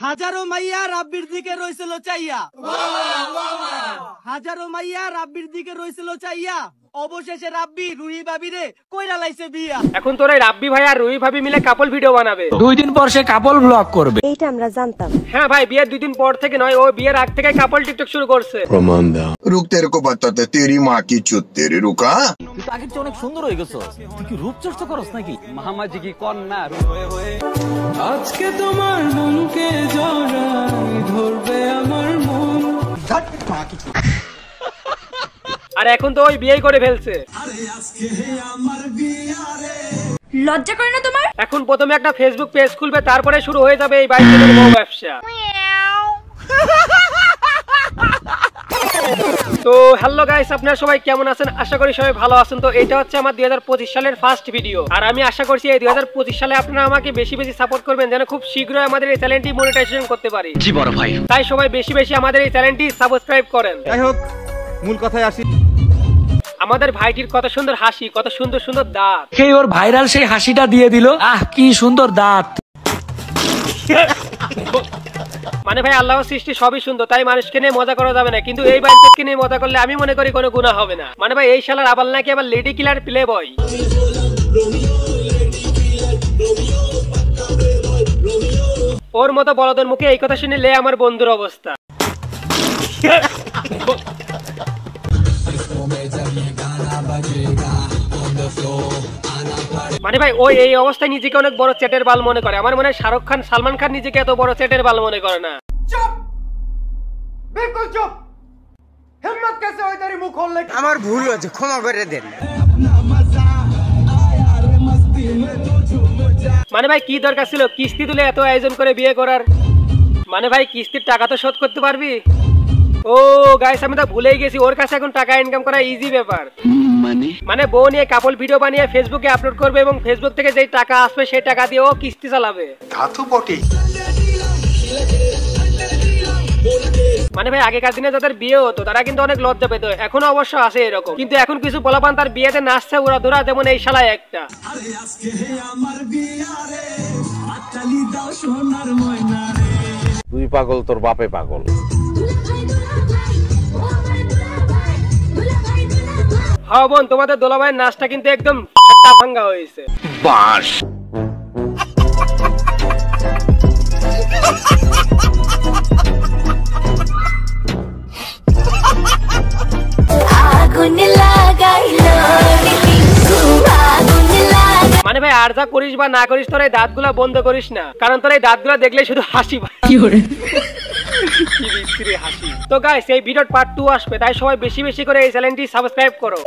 হাজারো মাইয়া রাব্বির দিকে রইছিল চাইয়া, হাজারো মাইয়া রাব্বির দিকে রইছিল চাইয়া, অবশেষে রাব্বি রুহি ভাবিরে কইরা লাইছে বিয়া। এখন তোরা রাব্বি ভাই আর রুহি ভাবি মিলে কাপল ভিডিও বানাবে। 2 দিন পর সে কাপল ব্লগ করবে। এইটা আমরা জানতাম। হ্যাঁ ভাই, বিয়ের 2 দিন পর থেকে নয়, ও বিয়ের আগ থেকে কাপল টিকটক শুরু করছে। প্রমাণ দাও। রুক তেরে কো বাতাতে তেরি মা কি চুত তেরে রুকা। তুই আগের চেয়ে অনেক সুন্দর হয়ে গেছস। তুই কি রূপ চর্চা করছ নাকি? মামাজি কি কন্যা আজকে তোমার মনকে জড়াই ধরবে আমার মন। আর এখন তো ওই বিয়ে করে ফেলছে। লজ্জা করে না তোমার? এখন প্রথমে একটা ফেসবুক পেজ খুলবে, তারপরে শুরু হয়ে যাবে এই বাইকের বউ ব্যবসা। তো হ্যালো গাইস, আপনারা সবাই কেমন আছেন? আশা করি সবাই ভালো আছেন। তো এটা হচ্ছে আমার 2025 সালের ফার্স্ট ভিডিও, আর আমি আশা করছি এই 2025 সালে আপনারা আমাকে বেশি বেশি সাপোর্ট করবেন, যেন খুব শীঘ্রই আমাদের এই চ্যানেলটি মনিটাইজেশন করতে পারি। জি বড় ভাই। তাই সবাই বেশি বেশি আমাদের এই চ্যানেলটি সাবস্ক্রাইব করেন। যাই হোক, মূল কথায় আসি। আমাদের ভাইটির কত সুন্দর হাসি, কত সুন্দর সুন্দর দাঁত। সেই ওর ভাইরাল সেই হাসিটা দিয়ে দিল। কি সুন্দর দাঁত। মানে ভাই, আল্লাহর সৃষ্টি সবই সুন্দর, তাই মানুষকে নিয়ে মজা করা যাবে না, কিন্তু এই বাইককে নিয়ে মজা করলে আমি মনে করি কোনো গুনাহ হবে না। মানে ভাই, এই শালার আবার নাকি আবার লেডি কিলার প্লে বয়। ওর মতো বড়দের মুখে এই কথা শুনে লে আমার বন্ধুর অবস্থা। মানে ভাই, ওই এই অবস্থায় নিজেকে অনেক বড় চেটের বাল মনে করে। আমার মনে হয় শাহরুখ খান, সালমান খান নিজেকে এত বড় চেটের বাল মনে করে না। চুপ, বিলকুল চুপ। হিম্মত कैसे হয় তারি মুখ খুললে? আমার ভুল হয়েছে, ক্ষমা করে দেন। মানে ভাই, কি দরকার ছিল কিস্তি তুলে এত আয়োজন করে বিয়ে করার? মানে ভাই, কিস্তির টাকা তো শোধ করতে পারবি? ও গাইস, আমি তো ভুলেই গেছি, ওর কাছে এখন টাকা ইনকাম করা ইজি ব্যাপার। মানে বউ নিয়ে কাপল ভিডিও বানিয়ে ফেসবুকে আপলোড করবে এবং ফেসবুক থেকে যেই টাকা আসবে সেই টাকা দিয়ে ও কিস্তি চালাবে। ধাতু বটে। মানে ভাই, আগেকার দিনে যাদের বিয়ে হতো তারা কিন্তু অনেক লজ্জা পেত, এখনো অবশ্য আছে এরকম, কিন্তু এখন কিছু পোলাপান তার বিয়েতে নাচছে ওরা ধরা, যেমন এই শালায় একটা। তুই পাগল, তোর বাপে পাগল। হ্যাঁ বোন, তোমাদের দোলাভাইয়ের নাচটা কিন্তু একদম ভাঙ্গা হয়েছে। বাস মানে ভাই, আর যা করিস বা না করিস, তোর এই দাঁতগুলা বন্ধ করিস না, কারণ তোর এই দাঁতগুলা দেখলে শুধু হাসি পায়। হাসি। তো গাইস, এই ভিডিওর পার্ট 2 আসবে, তাই সবাই বেশি বেশি করে এই চ্যানেলটি সাবস্ক্রাইব করো।